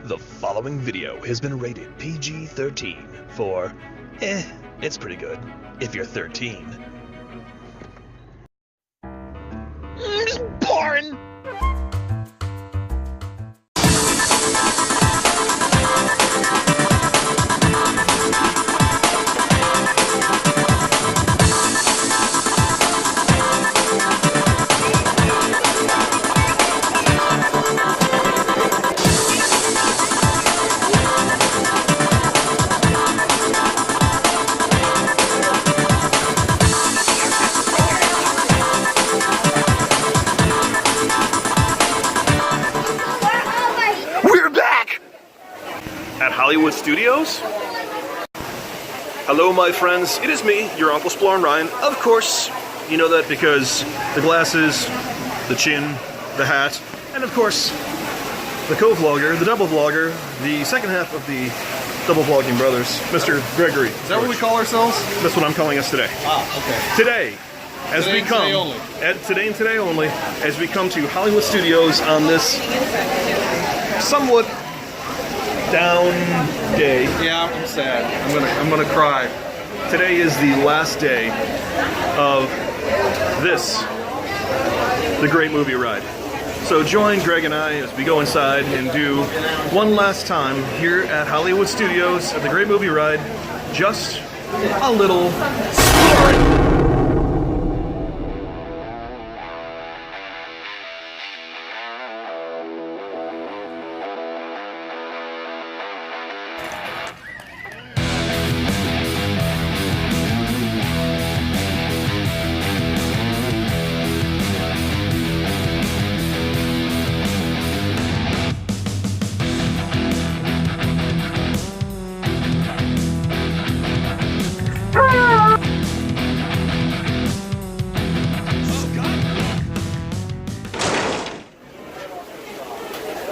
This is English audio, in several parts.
The following video has been rated PG-13 for, it's pretty good, if you're 13. It's boring! At Hollywood Studios? Hello my friends, it is me, your Uncle Splorin Ryan. Of course, you know that because the glasses, the chin, the hat, and of course, the co-vlogger, the double vlogger, the second half of the double vlogging brothers, Mr. Gregory. Is that what we call ourselves? That's what I'm calling us today. Ah, okay. Today, as we come, today and today only, as we come to Hollywood Studios on this somewhat down day. Yeah, I'm sad. I'm gonna cry. Today is the last day of this, the Great Movie Ride. So join Greg and I as we go inside and do one last time here at Hollywood Studios at the Great Movie Ride, just a little Splorin.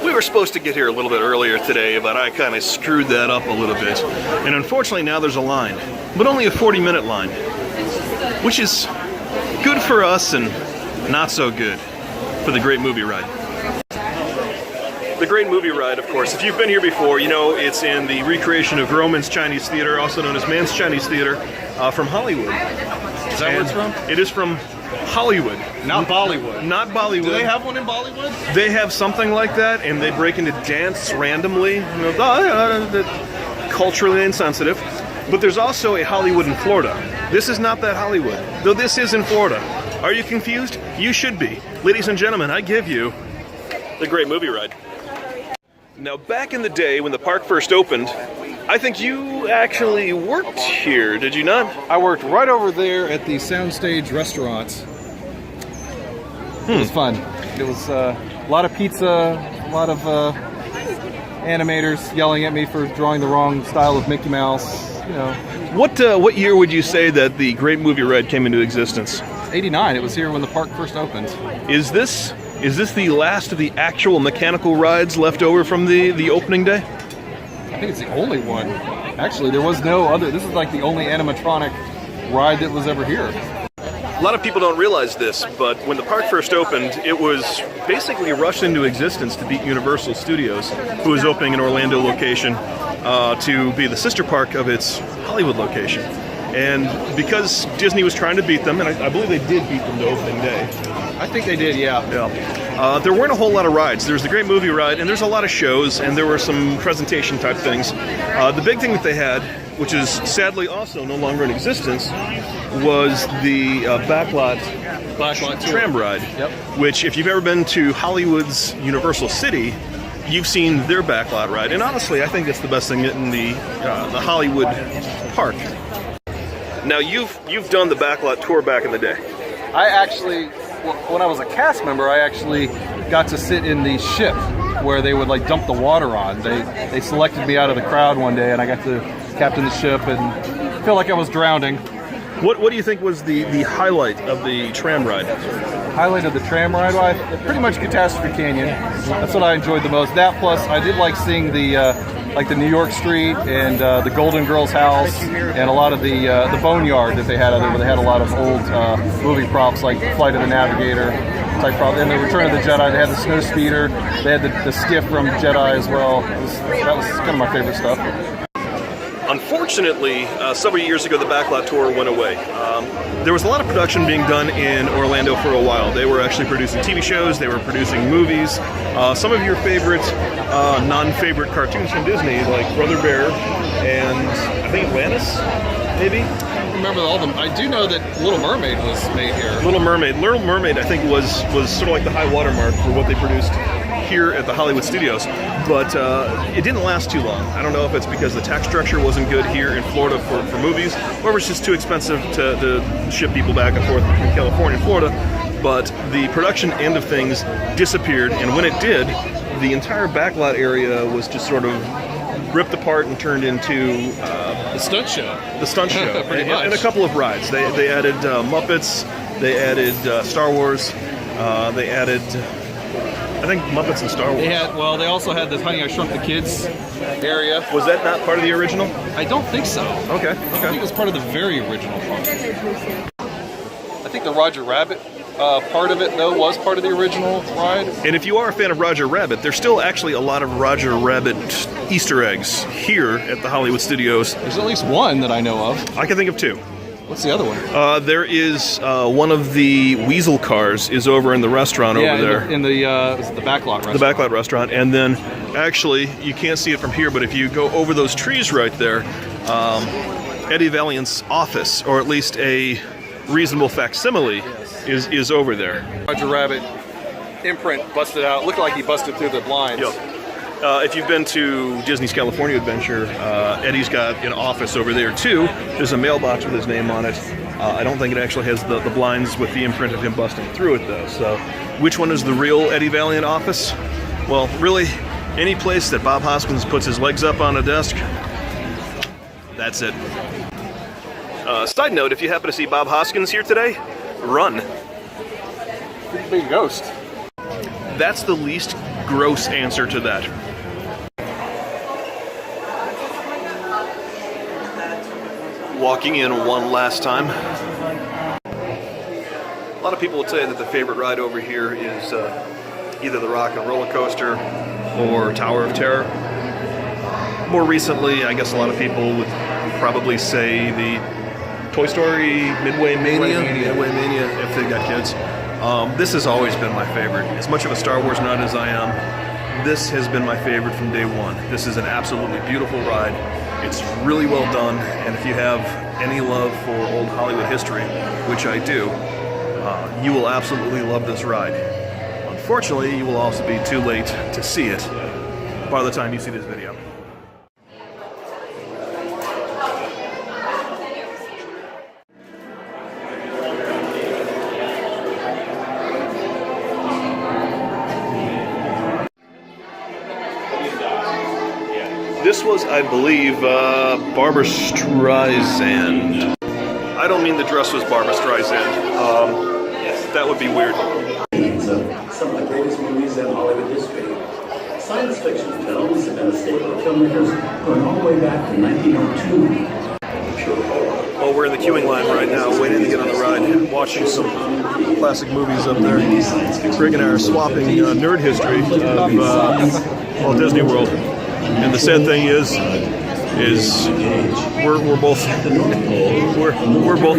We were supposed to get here a little bit earlier today, but I kind of screwed that up a little bit. And unfortunately now there's a line, but only a 40-minute line, which is good for us and not so good for the Great Movie Ride. The Great Movie Ride, of course, if you've been here before, you know it's in the recreation of Roman's Chinese Theater, also known as Mann's Chinese Theater, from Hollywood. Is that where it's from? It is from Hollywood. Not Bollywood. Not Bollywood. Do they have one in Bollywood? They have something like that, and they break into dance randomly. You know, culturally insensitive. But there's also a Hollywood in Florida. This is not that Hollywood, though this is in Florida. Are you confused? You should be. Ladies and gentlemen, I give you the Great Movie Ride. Now, back in the day when the park first opened, I think you actually worked here, did you not? I worked right over there at the Soundstage restaurant. It was fun. It was a lot of pizza, a lot of animators yelling at me for drawing the wrong style of Mickey Mouse. You know. What year would you say that the Great Movie Ride came into existence? 89. It was here when the park first opened. Is this the last of the actual mechanical rides left over from the opening day? I think it's the only one. Actually, there was no other. This is like the only animatronic ride that was ever here. A lot of people don't realize this, but when the park first opened, it was basically rushed into existence to beat Universal Studios, who was opening an Orlando location to be the sister park of its Hollywood location. And because Disney was trying to beat them, and I believe they did beat them to opening day. I think they did, yeah. There weren't a whole lot of rides. There's the Great Movie Ride, and there's a lot of shows, and there were some presentation type things. The big thing that they had, which is sadly also no longer in existence, was the backlot tram ride. Yep. Which, if you've ever been to Hollywood's Universal City, you've seen their backlot ride. And honestly, I think it's the best thing in the Hollywood park. Now, you've done the backlot tour back in the day. I actually, when I was a cast member, I actually got to sit in the ship where they would like dump the water on. They selected me out of the crowd one day, and I got to captain the ship and feel like I was drowning. What do you think was the highlight of the tram ride? Highlight of the tram ride? Well, pretty much Catastrophe Canyon. That's what I enjoyed the most. That plus I did like seeing the like the New York Street and the Golden Girls house and a lot of the boneyard that they had out there, where they had a lot of old movie props like Flight of the Navigator. type problem. In the Return of the Jedi, they had the snow speeder, they had the skiff from Jedi as well. That was kind of my favorite stuff. Unfortunately, several years ago, the Backlot Tour went away. There was a lot of production being done in Orlando for a while. They were actually producing TV shows, they were producing movies. Some of your favorite, non-favorite cartoons from Disney, like Brother Bear and I think Atlantis, maybe? I don't remember all of them. I do know that Little Mermaid was made here. Little Mermaid, I think, was sort of like the high watermark for what they produced here at the Hollywood studios, but it didn't last too long. I don't know if it's because the tax structure wasn't good here in Florida for movies, or it's just too expensive to ship people back and forth between California and Florida, but the production end of things disappeared, and when it did, the entire backlot area was just sort of ripped apart and turned into the stunt show. The stunt show, Pretty much. And a couple of rides. They added Muppets, they added Star Wars, they added, I think, Muppets and Star Wars. They also had the Honey, I Shrunk the Kids area. Was that not part of the original? I don't think so. Okay. I think it was part of the very original part. I think the Roger Rabbit part of it, though, was part of the original ride. And if you are a fan of Roger Rabbit, there's still actually a lot of Roger Rabbit Easter eggs here at the Hollywood Studios. There's at least one that I know of. I can think of two. What's the other one? There is one of the Weasel cars is over in the restaurant over there. In the Backlot restaurant. The Backlot restaurant. And then, actually, you can't see it from here, but if you go over those trees right there, Eddie Valiant's office, or at least a reasonable facsimile, is over there. Roger Rabbit imprint busted out. Looked like he busted through the blinds. Yep. If you've been to Disney's California Adventure, Eddie's got an office over there too. There's a mailbox with his name on it. I don't think it actually has the blinds with the imprint of him busting through it though. So which one is the real Eddie Valiant office? Well, really, any place that Bob Hoskins puts his legs up on a desk, that's it. Side note, if you happen to see Bob Hoskins here today, run. Pretty big ghost. That's the least gross answer to that. Walking in one last time. A lot of people would say that the favorite ride over here is either the Rock and Roller Coaster or Tower of Terror. More recently, I guess a lot of people would probably say the Toy Story Midway Mania if they've got kids. This has always been my favorite. As much of a Star Wars nut as I am, this has been my favorite from day one. This is an absolutely beautiful ride. It's really well done, and if you have any love for old Hollywood history, which I do, you will absolutely love this ride. Unfortunately, you will also be too late to see it by the time you see this video. This was, I believe, Barbra Streisand. I don't mean the dress was Barbra Streisand. That would be weird. Some of the greatest movies in Hollywood history. Science fiction films have been a staple of filmmakers going all the way back to 1902. Well, we're in the queuing line right now, waiting to get on the ride, watching some classic movies up there. Rick and I are swapping nerd history of Walt Disney World. And the sad thing is we're both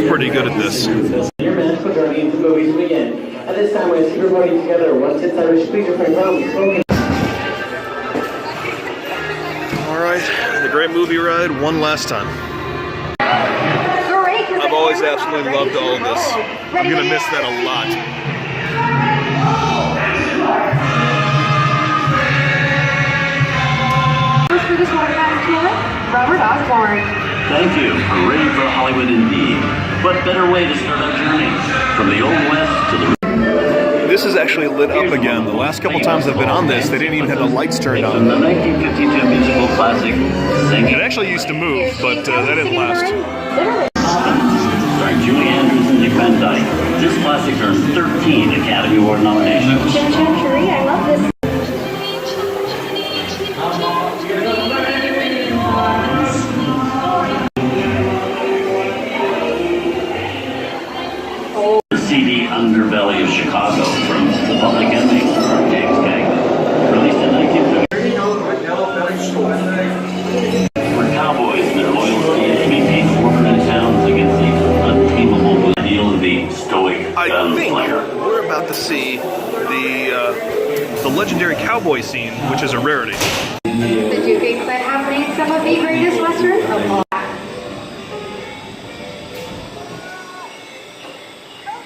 pretty good at this. Dear man, for joining into movies begin. At this time, we're everybody together. Once it's Irish, please refrain from smoking. All right, the great movie ride one last time. I've always absolutely loved all of this. I'm gonna miss that a lot. For this waterfountain tour, Robert Osborne. Thank you. We're ready for Hollywood indeed. What better way to start our journey? From the Old West to the... This is actually lit up again. The last couple times I've been on this, they didn't even have the lights turned on. The 1952 musical classic, Singing. It actually used to move, but that didn't last. Starring Julie Andrews and Dick Van Dyke. This classic earned 13 Academy Award nominations. Chim Chim Cherie, I love this. The seedy underbelly of Chicago, from scene, which is a rarity. The Duke Eclat happening some of the greatest westerns of all time.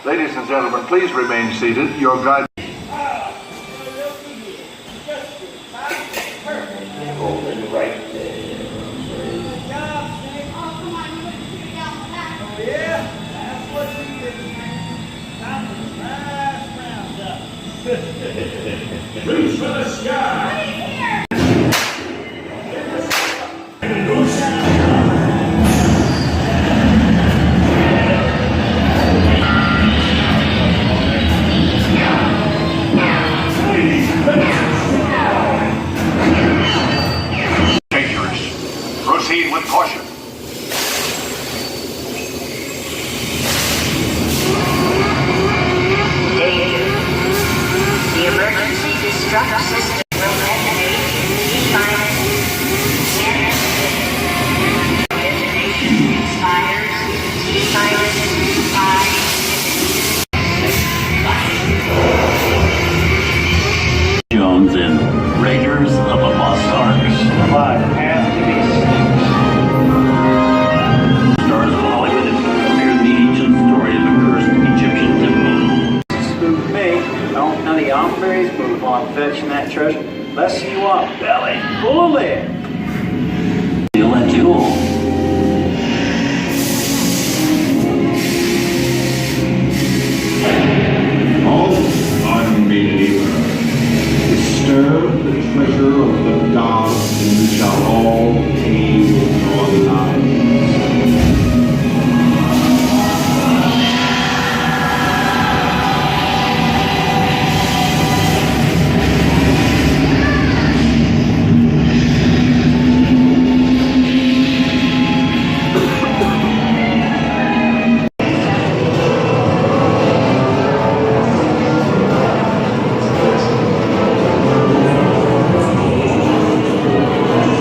Ladies and gentlemen, please remain seated. Your guide. Reach for the sky. Dangerous. Proceed with caution. The emergency destruct system will detonate. Detonation expires. T-minus 5. Jones in Raiders of the Lost Ark. 5 have to be. Stars of Hollywood and premiere the ancient story of the cursed Egyptian temple. Spook me. Don't none of your hombres move while I'm fetching that treasure. Let's see you up, belly. Full of lead. They'll let you all. Unbeliever, disturb the treasure of the gods, and you shall all pay with your lives.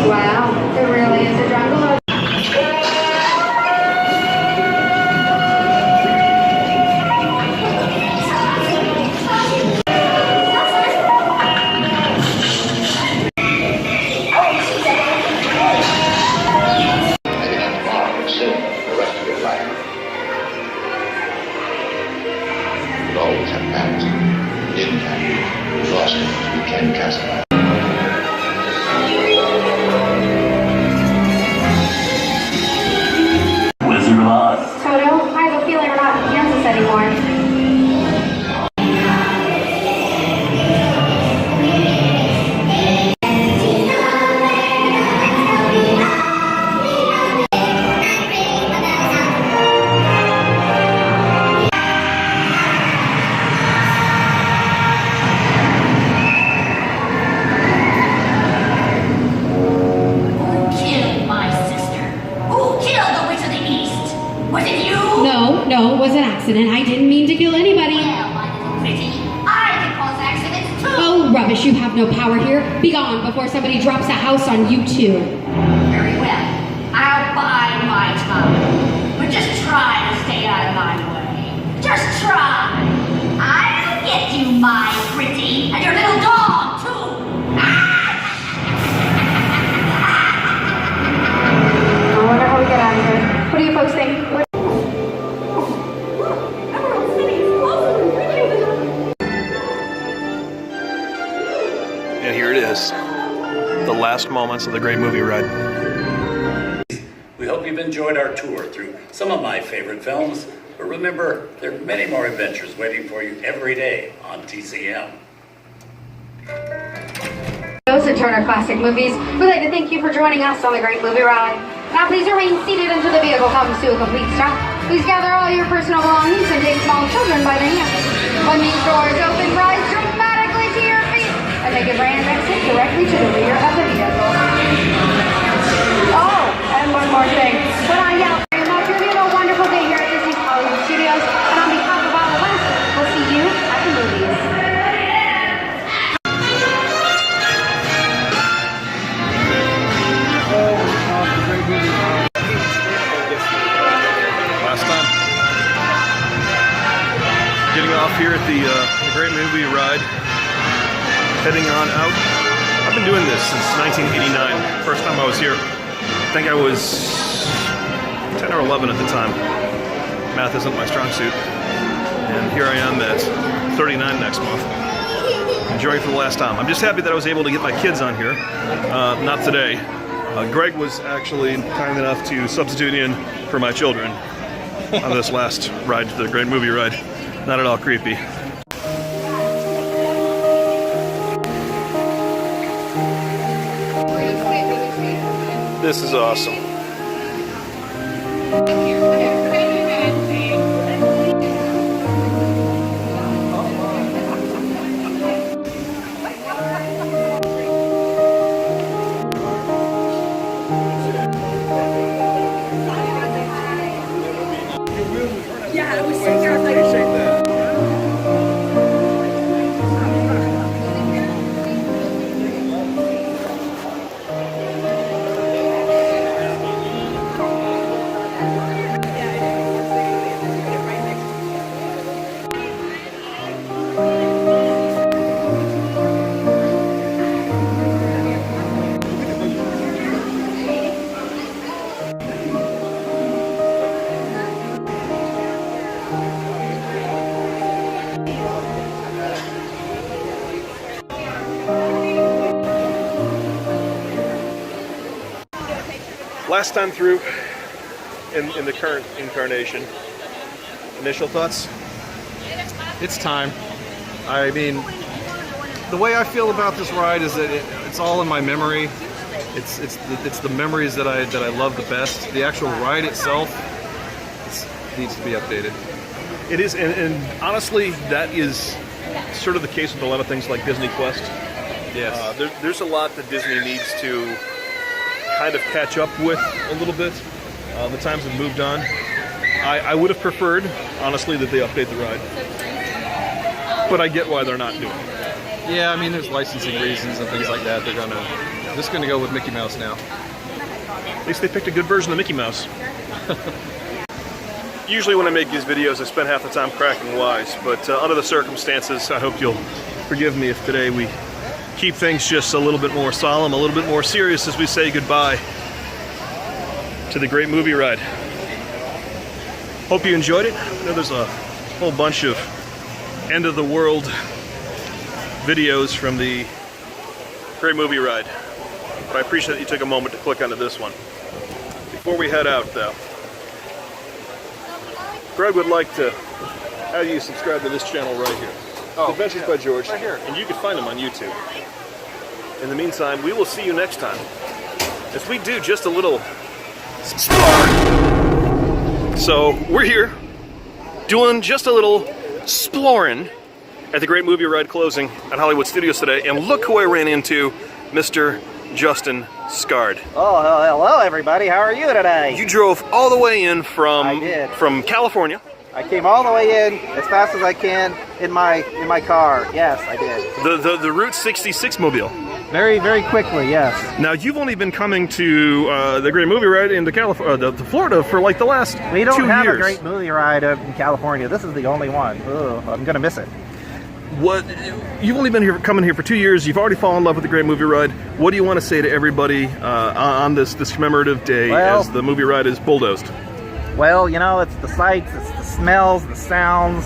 Wow, there really is a jungle of Always have balance. Didn't have. You lost it. You can cast it. Wizard of Oz. Toto. I have a feeling we're not in Kansas anymore. Killed my sister. Who killed the Witch of the East? Was it you? No, it was an accident. I didn't mean to kill anybody. Well, my little pretty, I can cause accidents too. Oh, rubbish. You have no power here. Be gone before somebody drops a house on you, too. Very well. I'll bide my time. But just try to stay out of my way. Just try. I'll get you, my pretty, and your little dog too. I wonder how we get out of here. What do you folks think? What- Emerald City is closer than Greenwood. And here it is, the last moments of the great movie ride. We hope you've enjoyed our tour through some of my favorite films, but remember, there are many more adventures waiting for you every day on TCM. Those at Turner Classic Movies, we'd like to thank you for joining us on the Great Movie Ride. Now please remain seated until the vehicle comes to a complete stop. Please gather all your personal belongings and take small children by the hand. When these doors open, rise dramatically to your feet and make a grand exit directly to the rear of the vehicle. Oh, and one more thing. When I yell very much, you're going to have a wonderful day here at Disney's Hollywood Studios. And on behalf of all of us, we'll see you at the movies. Last time. Getting off here at the Great Movie Ride, heading on out since 1989. First time I was here. I think I was 10 or 11 at the time. Math isn't my strong suit. And here I am at 39 next month. Enjoying for the last time. I'm just happy that I was able to get my kids on here. Not today. Greg was actually kind enough to substitute in for my children on this last ride, the Great Movie Ride. Not at all creepy. This is awesome. Last time through in the current incarnation. Initial thoughts? It's time. I mean, the way I feel about this ride is that it's all in my memory. It's the memories that I love the best. The actual ride itself needs to be updated. It is, and honestly, that is sort of the case with a lot of things like Disney Quest. Yes. There's a lot that Disney needs to kind of catch up with a little bit. The times have moved on. I would have preferred, honestly, that they update the ride. But I get why they're not doing it. Yeah, I mean, there's licensing reasons and things like that. They're just gonna go with Mickey Mouse now. At least they picked a good version of Mickey Mouse. Usually when I make these videos, I spend half the time cracking wise, but under the circumstances, I hope you'll forgive me if today we keep things just a little bit more solemn, a little bit more serious as we say goodbye to the Great Movie Ride. Hope you enjoyed it. I know there's a whole bunch of end of the world videos from the Great Movie Ride, but I appreciate that you took a moment to click onto this one. Before we head out though, Greg would like to have you subscribe to this channel right here. Adventures by George, right here. And you can find them on YouTube. In the meantime, we will see you next time as we do just a little Splorin. So we're here doing just a little Splorin at the Great Movie Ride closing at Hollywood Studios today, and look who I ran into, Mr. Justin Scard. Oh, hello everybody. How are you today? You drove all the way in from California. I came all the way in as fast as I can in my car. Yes, I did. The Route 66 mobile. Very, very quickly, yes. Now you've only been coming to the Great Movie Ride into California, to Florida for like the last 2 years. We don't have a Great Movie Ride in California. This is the only one. Ugh, I'm gonna miss it. What? You've only been coming here for 2 years. You've already fallen in love with the Great Movie Ride. What do you want to say to everybody on this commemorative day as the movie ride is bulldozed? Well, you know, it's the sights, it's the smells, the sounds,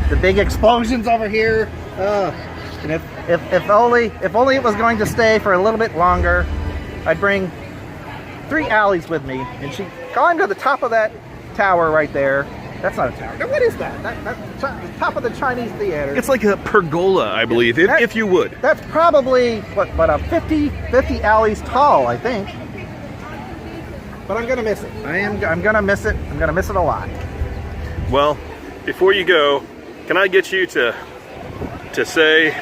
the big explosions over here. And if only it was going to stay for a little bit longer, I'd bring 3 alleys with me, and she'd climb to the top of that tower right there. That's not a tower. What is that? That's the top of the Chinese theater. It's like a pergola, I believe, if you would. That's probably, what 50 alleys tall, I think. But I'm gonna miss it. I'm gonna miss it. I'm gonna miss it a lot. Well, before you go, can I get you to say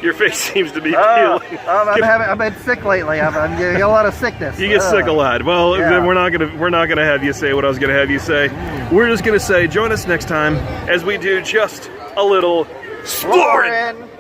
your face seems to be peeling. I've been sick lately. I'm getting a lot of sickness. You get sick a lot. Well, yeah. Then we're not gonna have you say what I was gonna have you say. We're just gonna say join us next time as we do just a little Splorin.